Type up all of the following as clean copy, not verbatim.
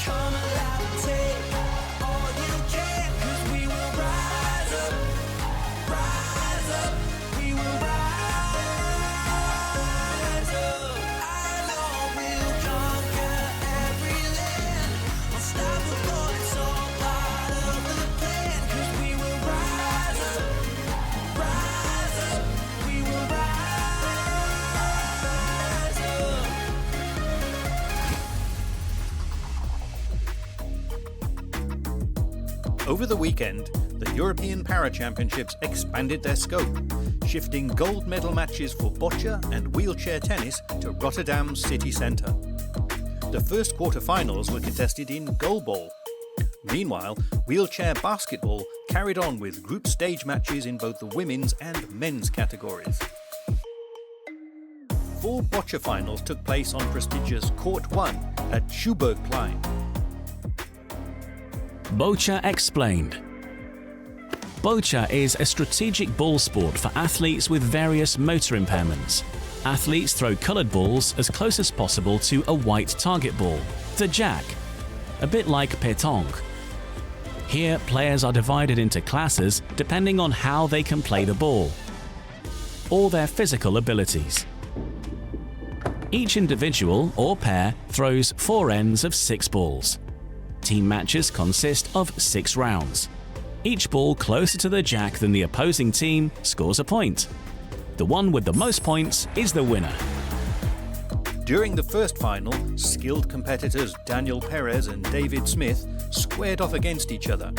Come alive and take all you can, 'cause we will rise up, we will rise up. I know we'll conquer every land, unstoppable, it's all part of the plan, 'cause we will rise up, we will rise up. Over the weekend, the European Para Championships expanded their scope, shifting gold medal matches for boccia and wheelchair tennis to Rotterdam's City Centre. The first quarter-finals were contested in goalball. Meanwhile, wheelchair basketball carried on with group stage matches in both the women's and men's categories. 4 boccia finals took place on prestigious Court 1 at Schouwburgplein. Boccia Explained. Boccia is a strategic ball sport for athletes with various motor impairments. Athletes throw coloured balls as close as possible to a white target ball, the jack, a bit like pétanque. Here, players are divided into classes depending on how they can play the ball, or their physical abilities. Each individual or pair throws 4 ends of 6 balls. Team matches consist of 6 rounds. Each ball closer to the jack than the opposing team scores a point. The one with the most points is the winner. During the first final, skilled competitors Daniel Perez and David Smith squared off against each other.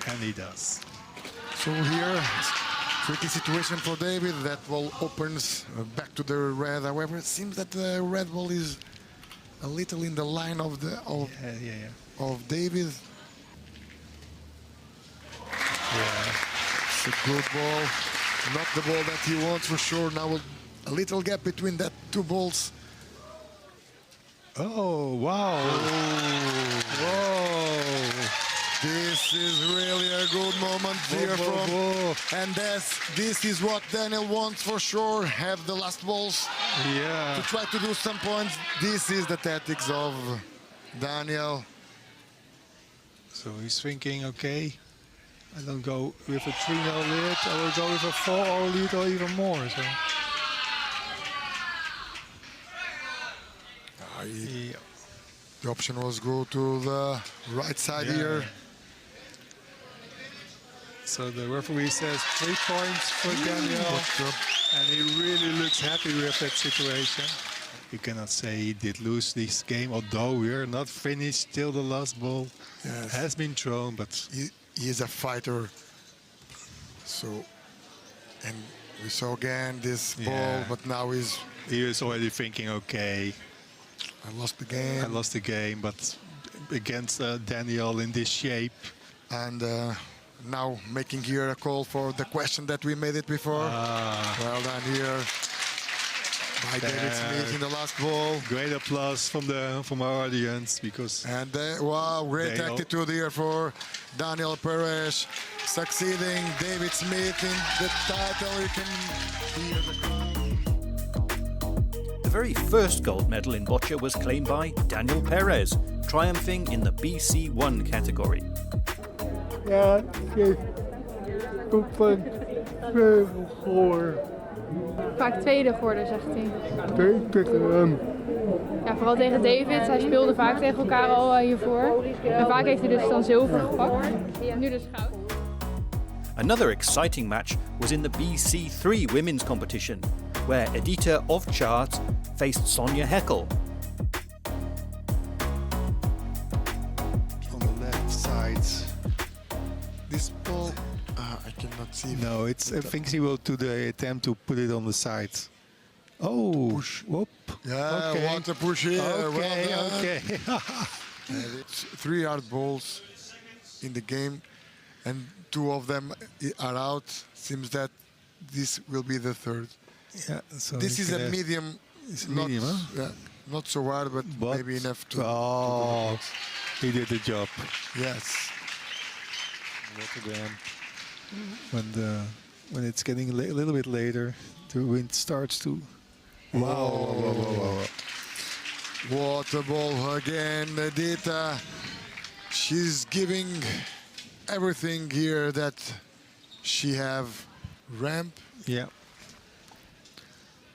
And he does. So here, tricky situation for David. That ball opens back to the red. However, it seems that the red ball is a little in the line of of David. Yeah. It's a good ball. Not the ball that he wants for sure. Now a little gap between that 2 balls. Oh, wow. Whoa. This is really a good moment here and this is what Daniel wants for sure. Have the last balls to try to do some points. This is the tactics of Daniel. So he's thinking, okay, I don't go with a 3-0 lead, I will go with a 4-0 lead or even more. So. The option was go to the right side here. So the referee says 3 points for Daniel, and he really looks happy with that situation. You cannot say he did lose this game, although we're not finished till the last ball has been thrown. But he is a fighter. So, and we saw again this ball, but now he is already thinking, okay, I lost the game. I lost the game, but against Daniel in this shape. And now making here a call for the question that we made it before. Well done here by David Smith in the last ball. Great applause from our audience because. And wow, great attitude here for Daniel Perez, succeeding David Smith in the title. You can hear the crowd. The very first gold medal in boccia was claimed by Daniel Perez, triumphing in the BC1 category. Ja, ik heb toepen geworden. Vaak tweede geworden, zegt hij. Tegen hem. Ja, vooral tegen David. Hij speelde vaak tegen elkaar al hiervoor. En vaak heeft hij dus dan zilver gepakt. Nu dus goud. Another exciting match was in the BC3 women's competition, where Edita Ovcharts faced Sonja Heckel. On the left side. This ball, I cannot see. No, I think he will do the attempt to put it on the side. Oh, push. Whoop. Yeah, okay. Want to push here. Okay, well okay. It's 3 hard balls in the game, and 2 of them are out. Seems that this will be the third. Yeah, so this is a medium. It's not, medium, huh? Yeah, not so hard, but maybe enough to. Oh, he did the job. Yes. Rotterdam. when it's getting a little bit later, the wind starts to. Wow. What a ball again, Edita. She's giving everything here that she have ramp. Yeah.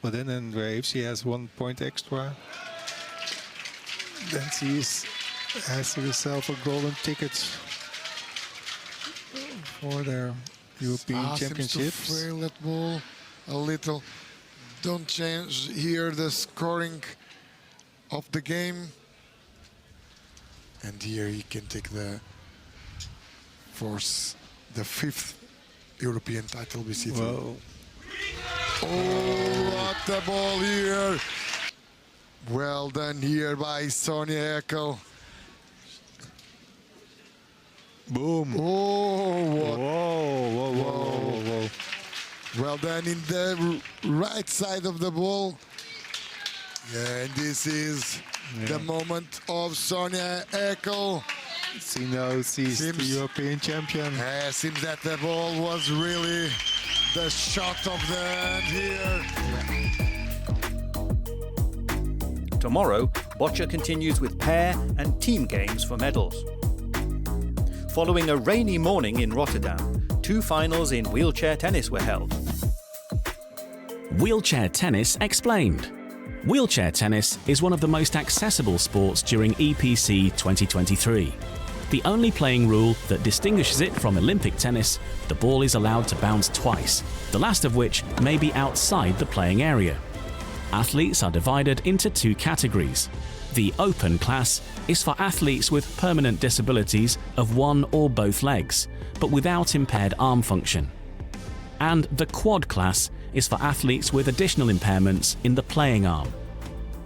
But then Andrea, if she has 1 point extra, then she has herself a golden ticket for their European Championships. Seems to fail that ball a little. Don't change here the scoring of the game. And here he can take the fifth European title with City. Whoa. Oh, what a ball here. Well done here by Sonia Eckel. Boom. Oh, what. Whoa. Well done in the right side of the ball. Yeah, and this is the moment of Sonia Eckel. She knows she's the European champion. Seems that the ball was really the shot of the end here. Tomorrow, boccia continues with pair and team games for medals. Following a rainy morning in Rotterdam, 2 finals in wheelchair tennis were held. Wheelchair Tennis Explained. Wheelchair tennis is one of the most accessible sports during EPC 2023. The only playing rule that distinguishes it from Olympic tennis, the ball is allowed to bounce twice, the last of which may be outside the playing area. Athletes are divided into 2 categories. The open class is for athletes with permanent disabilities of one or both legs, but without impaired arm function. And the quad class is for athletes with additional impairments in the playing arm,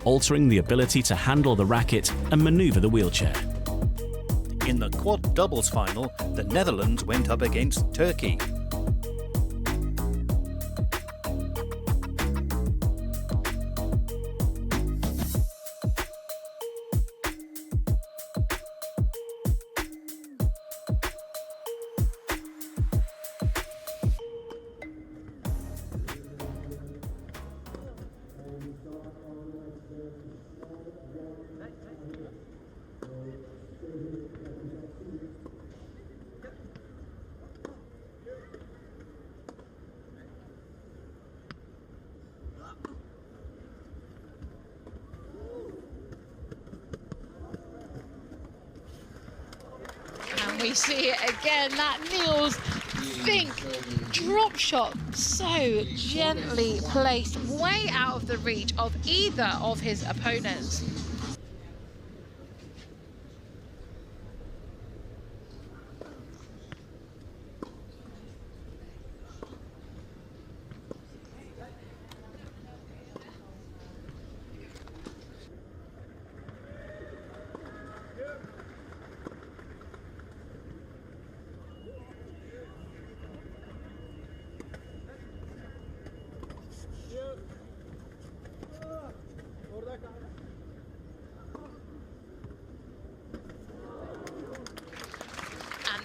altering the ability to handle the racket and maneuver the wheelchair. In the quad doubles final, the Netherlands went up against Turkey. We see it again, that Niels Fink drop shot, so gently placed, way out of the reach of either of his opponents.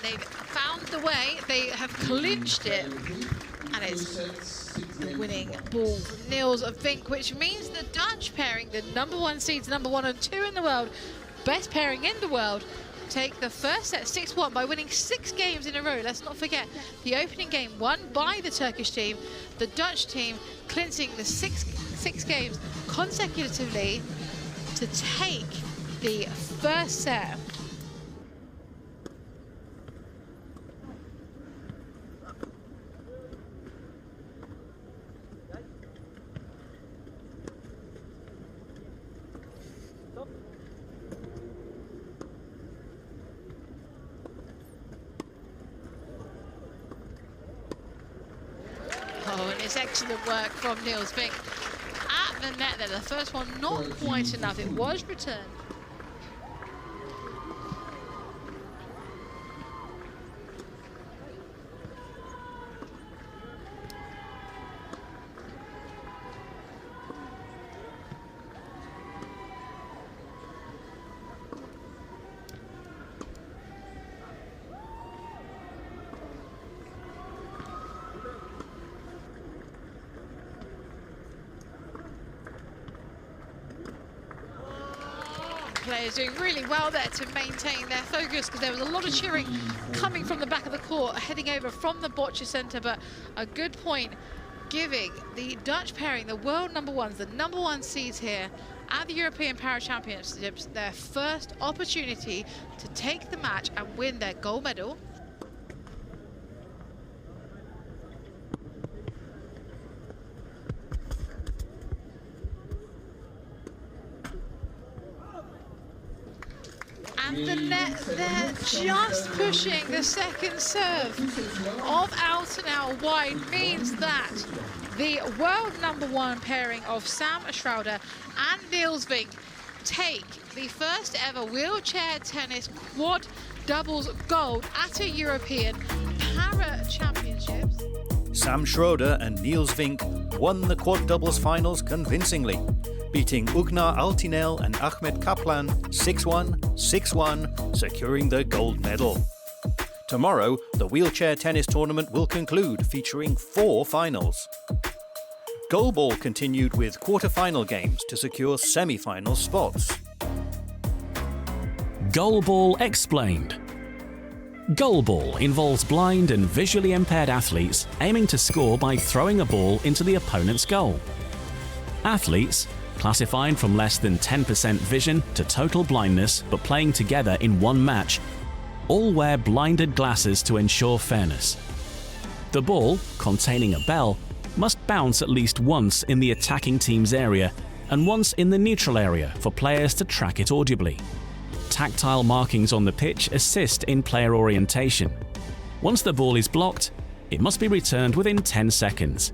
They've found the way, they have clinched it, and it's the winning ball from Niels Vink, which means the Dutch pairing, the #1 seeds, #1 and 2 in the world, best pairing in the world, take the first set 6-1 by winning 6 games in a row. Let's not forget the opening game won by the Turkish team, the Dutch team clinching the six games consecutively to take the first set. Oh, and it's excellent work from Niels Vink at the net there. The first one not quite enough. It was returned. players doing really well there to maintain their focus, because there was a lot of cheering coming from the back of the court, heading over from the Boccia Centre, but a good point giving the Dutch pairing, the world #1s, the #1 seeds here at the European Para Championships, their first opportunity to take the match and win their gold medal. And the net there just pushing the second serve of out and out wide means that the world #1 pairing of Sam Schrouder and Niels Vink take the first ever wheelchair tennis quad doubles gold at a European Para Championships. Sam Schroeder and Niels Vink won the quad doubles finals convincingly, beating Ugnar Altinel and Ahmed Kaplan 6-1, 6-1, securing the gold medal. Tomorrow, the wheelchair tennis tournament will conclude, featuring 4 finals. Goalball continued with quarter-final games to secure semi-final spots. Goalball explained. Goalball involves blind and visually impaired athletes aiming to score by throwing a ball into the opponent's goal. Athletes, classified from less than 10% vision to total blindness but playing together in one match, all wear blinded glasses to ensure fairness. The ball, containing a bell, must bounce at least once in the attacking team's area and once in the neutral area for players to track it audibly. Tactile markings on the pitch assist in player orientation. Once the ball is blocked, it must be returned within 10 seconds.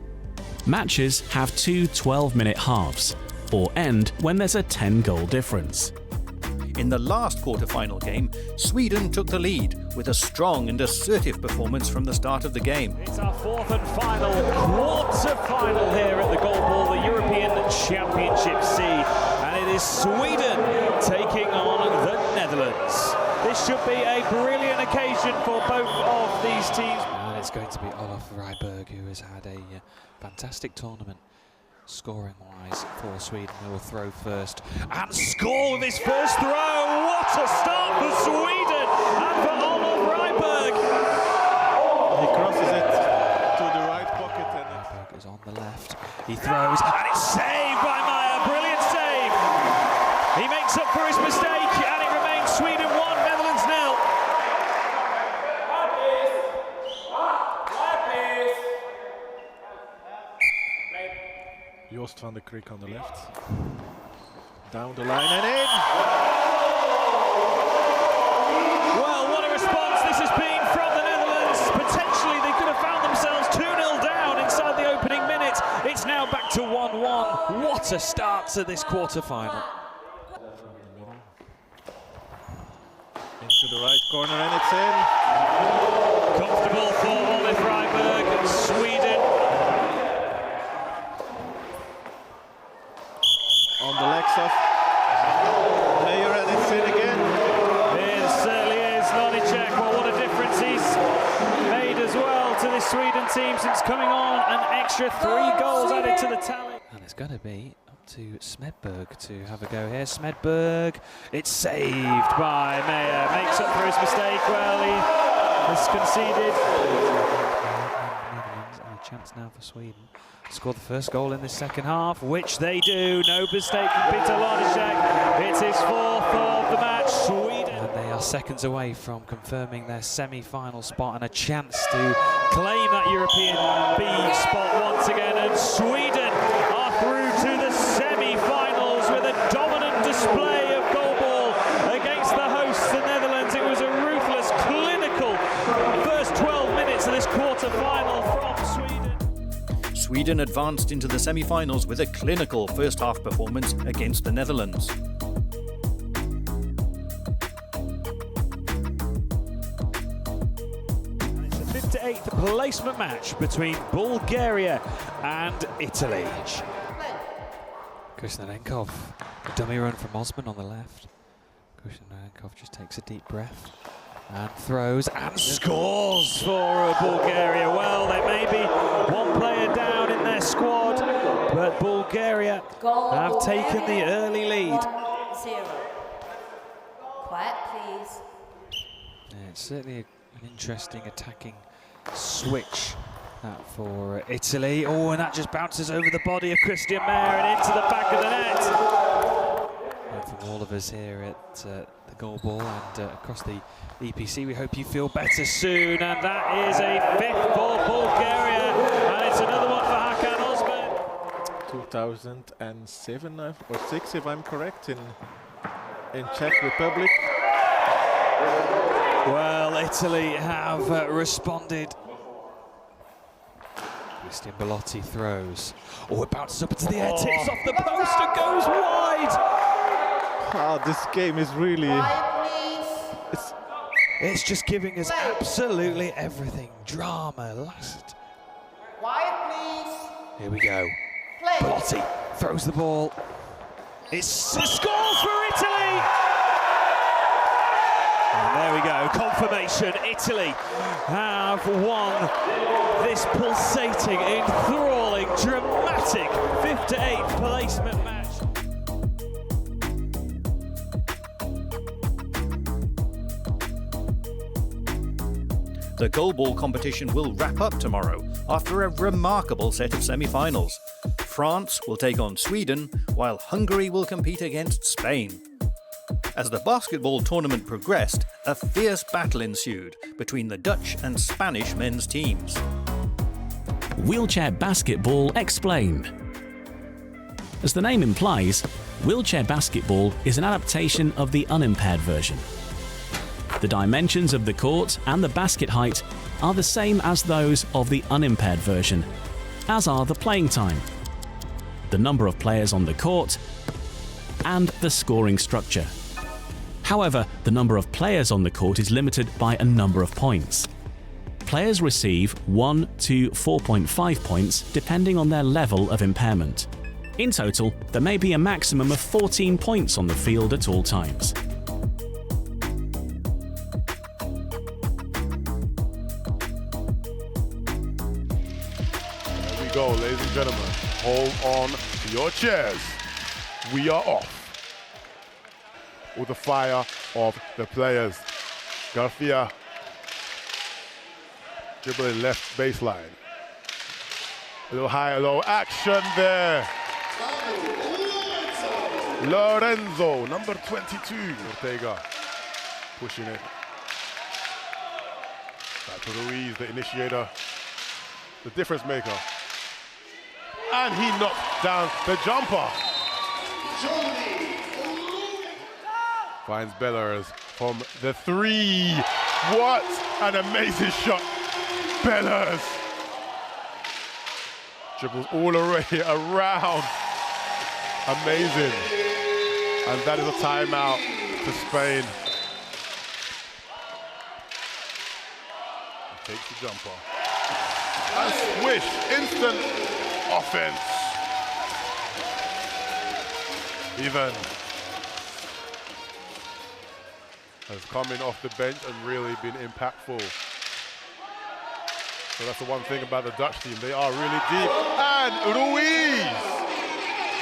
Matches have 2 12-minute halves, or end when there's a 10-goal difference. In the last quarter-final game, Sweden took the lead with a strong and assertive performance from the start of the game. It's our 4th and final quarter-final here at the Goalball, the European Championship C, and it is Sweden taking on the Netherlands. This should be a brilliant occasion for both of these teams. And it's going to be Olof Ryberg, who has had a fantastic tournament scoring-wise for Sweden. He will throw first and score with his first throw. What a start for Sweden and for Olof Ryberg. He crosses it to the right pocket. Ryberg is on the left. He throws and it's saved by Meyer. Brilliant save. He makes up for his mistake and it remains Sweden 1, Netherlands 0. Joost van der Krik on the left. Down the line and in! Well, what a response this has been from the Netherlands. Potentially they could have found themselves 2-0 down inside the opening minute. It's now back to 1-1. What a start to this quarter-final. Into the right corner and it's in. Comfortable for Olof Ryberg, Sweden. On the legs of Meyer and it's in again. It certainly is. Lonicek, well, what a difference he's made as well to this Sweden team since coming on. An extra 3 goals added to the tally. And it's going to be up to Smedberg to have a go here. Smedberg, it's saved by Meyer. Makes up for his mistake. Well, he has conceded. And a chance now for Sweden. Score the first goal in this second half, which they do. No mistake from Peter Lonicek. It's his 4th of the match. Sweden. And they are seconds away from confirming their semi-final spot and a chance to claim that European B spot once again. And Sweden are through to the semi-finals with a dominant display of goalball against the hosts, the Netherlands. It was a ruthless, clinical first 12 minutes of this quarter-final from Sweden. Sweden advanced into the semi-finals with a clinical first-half performance against the Netherlands. It's a 5th to 8th placement match between Bulgaria and Italy. Krishnadenkov, a dummy run from Osman on the left. Krishnadenkov just takes a deep breath and throws and scores for Bulgaria. Well, there may be one player down in their squad, but Bulgaria have taken the early lead. Quiet, please. Yeah, it's certainly an interesting attacking switch for Italy. Oh, and that just bounces over the body of Christian Mayer and into the back of the net. And from all of us here at the Goalball and across the EPC, we hope you feel better soon. And that is a fifth for Bulgaria, and it's another one for Hakan Osman. 2007 or 6, if I'm correct, in Czech Republic. Well, Italy have responded. Christian Bellotti throws. Oh, it bounces up into the air, tips off the post and goes wide. Oh, this game is really... It's just giving us absolutely everything. Drama, lust. Quiet, please. Here we go. Bellotti throws the ball. It scores for Italy! And there we go, confirmation. Italy have won this pulsating, enthralling, dramatic 5th-to-8 placement match. The goalball competition will wrap up tomorrow after a remarkable set of semi-finals. France will take on Sweden, while Hungary will compete against Spain. As the basketball tournament progressed, a fierce battle ensued between the Dutch and Spanish men's teams. Wheelchair Basketball explained. As the name implies, wheelchair basketball is an adaptation of the unimpaired version. The dimensions of the court and the basket height are the same as those of the unimpaired version, as are the playing time, the number of players on the court, and the scoring structure. However, the number of players on the court is limited by a number of points. Players receive 1 to 4.5 points depending on their level of impairment. In total, there may be a maximum of 14 points on the field at all times. There we go, ladies and gentlemen. Hold on to your chairs. We are off. With the fire of the players. Garcia dribbling left baseline. A little high, low action there. Lorenzo, number 22. Ortega pushing it. Back to Ruiz, the initiator, the difference maker. And he knocked down the jumper. Finds Bellers from the 3. What an amazing shot. Bellers dribbles all the way around. Amazing. And that is a timeout to Spain. He takes the jumper. And swish, instant offense. Even has come in off the bench and really been impactful. So that's the one thing about the Dutch team. They are really deep. And Ruiz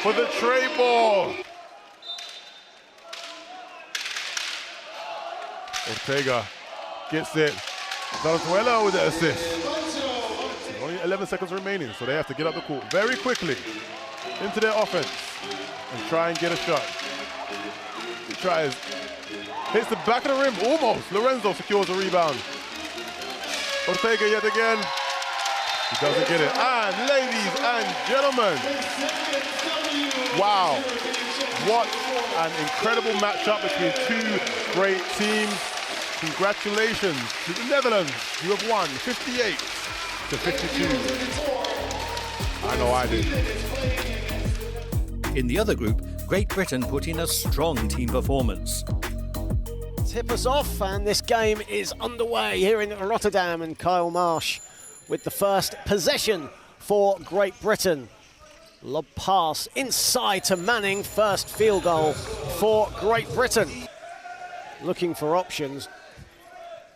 for the tray ball. Ortega gets it. Zarzuela with the assist. Only 11 seconds remaining, so they have to get up the court very quickly into their offense and try and get a shot. He tries. Hits the back of the rim, almost. Lorenzo secures the rebound. Ortega yet again. He doesn't get it. And ladies and gentlemen, wow. What an incredible matchup between two great teams. Congratulations to the Netherlands. You have won 58 to 52. I know I did. In the other group, Great Britain put in a strong team performance. Tip us off, and this game is underway here in Rotterdam, and Kyle Marsh with the first possession for Great Britain. Lob pass inside to Manning, first field goal for Great Britain. Looking for options.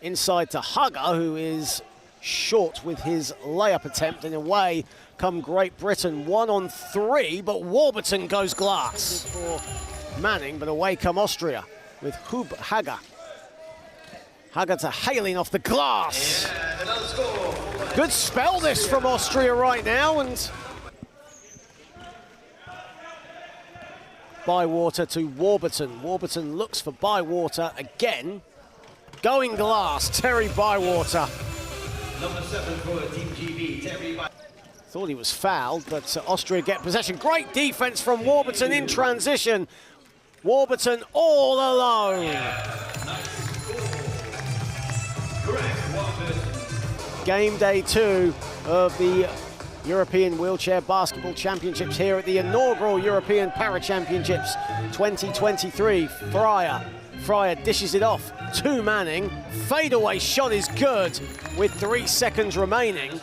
Inside to Hugger, who is short with his layup attempt, and away come Great Britain. 1-on-3, but Warburton goes glass for Manning, but away come Austria. with Hub Haga. Haga to Hailing off the glass. Good spell this from Austria right now, and Bywater to Warburton. Warburton looks for Bywater again. Going glass, Terry Bywater. Number 7 for Team GB, Terry Bywater. Thought he was fouled, but Austria get possession. Great defense from Warburton in transition. Warburton all alone. Game day 2 of the European Wheelchair Basketball Championships here at the inaugural European Para Championships 2023. Fryer dishes it off to Manning. Fadeaway shot is good with 3 seconds remaining.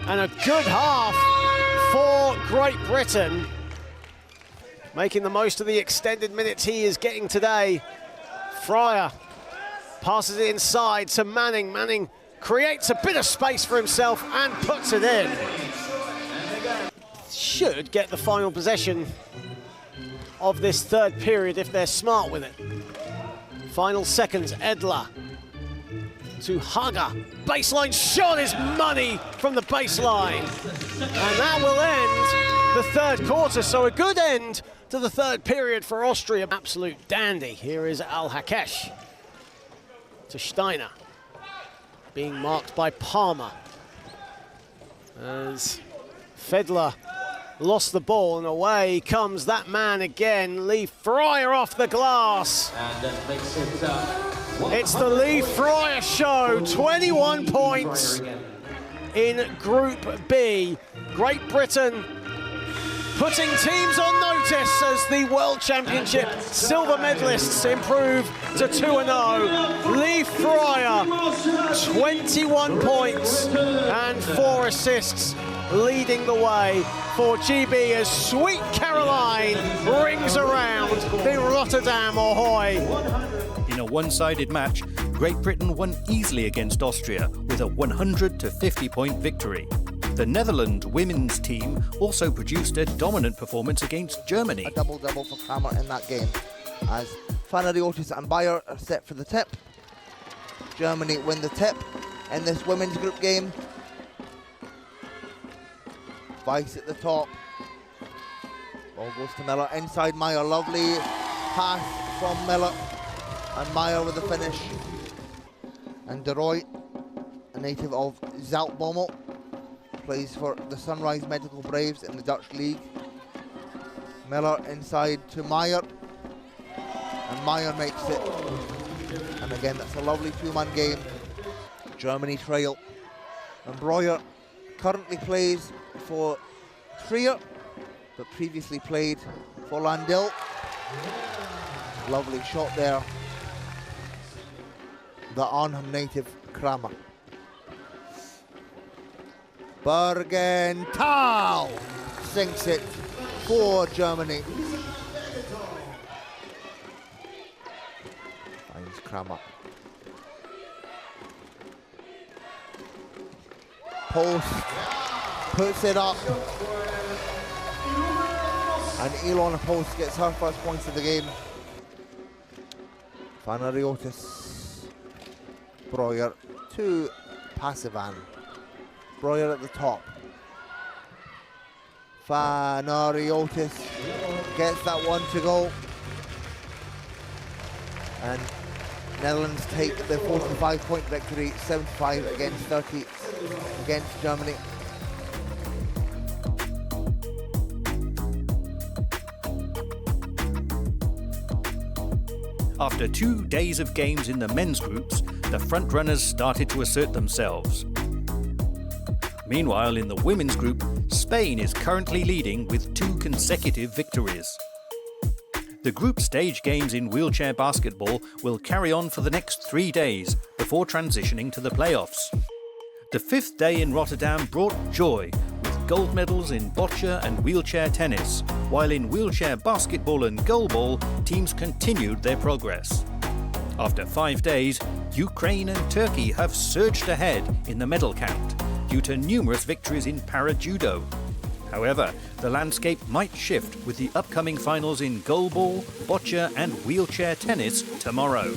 And a good half for Great Britain. Making the most of the extended minutes he is getting today. Fryer passes it inside to Manning. Manning creates a bit of space for himself and puts it in. Should get the final possession of this third period if they're smart with it. Final seconds, Edler to Haga. Baseline shot is money from the baseline. And that will end the third quarter, so a good end to the third period for Austria. Absolute dandy. Here is Al-Hakesh to Steiner. Being marked by Palmer. As Fedler lost the ball, and away comes that man again. Lee Fryer off the glass. And that makes it it's the Lee Fryer show. 21 points in Group B. Great Britain putting teams on notice as the World Championship silver medalists improve to 2-0. Lee Fryer, 21 points and 4 assists, leading the way for GB as Sweet Caroline rings around the Rotterdam Ahoy. In a one-sided match, Great Britain won easily against Austria with a 100-50-point victory. The Netherlands women's team also produced a dominant performance against Germany. A double-double for Kramer in that game, as Fanariotis and Bayer are set for the tip. Germany win the tip in this women's group game. Weiss at the top. Ball goes to Miller, inside Meyer, lovely pass from Miller. And Meyer with the finish. And De Rooij, a native of Zoutbommel, plays for the Sunrise Medical Braves in the Dutch League. Miller inside to Meyer. And Meyer makes it. And again, that's a lovely two-man game. Germany trail. And Breuer currently plays for Trier, but previously played for Landil. Lovely shot there. The Arnhem native Kramer. Bergenthal sinks it for Germany. Finds Kramer. Post puts it up. And Ilona Post gets her first points of the game. Fanariotis. Breuer to Passivan. Breuer at the top. Fanariotis gets that one to go. And Netherlands take the 45-point victory, 75 against 30 against Germany. After 2 days of games in the men's groups, the front-runners started to assert themselves. Meanwhile, in the women's group, Spain is currently leading with 2 consecutive victories. The group stage games in wheelchair basketball will carry on for the next 3 days before transitioning to the playoffs. The 5th day in Rotterdam brought joy with gold medals in boccia and wheelchair tennis, while in wheelchair basketball and goalball, teams continued their progress. After 5 days, Ukraine and Turkey have surged ahead in the medal count due to numerous victories in para-judo. However, the landscape might shift with the upcoming finals in goalball, boccia and wheelchair tennis tomorrow.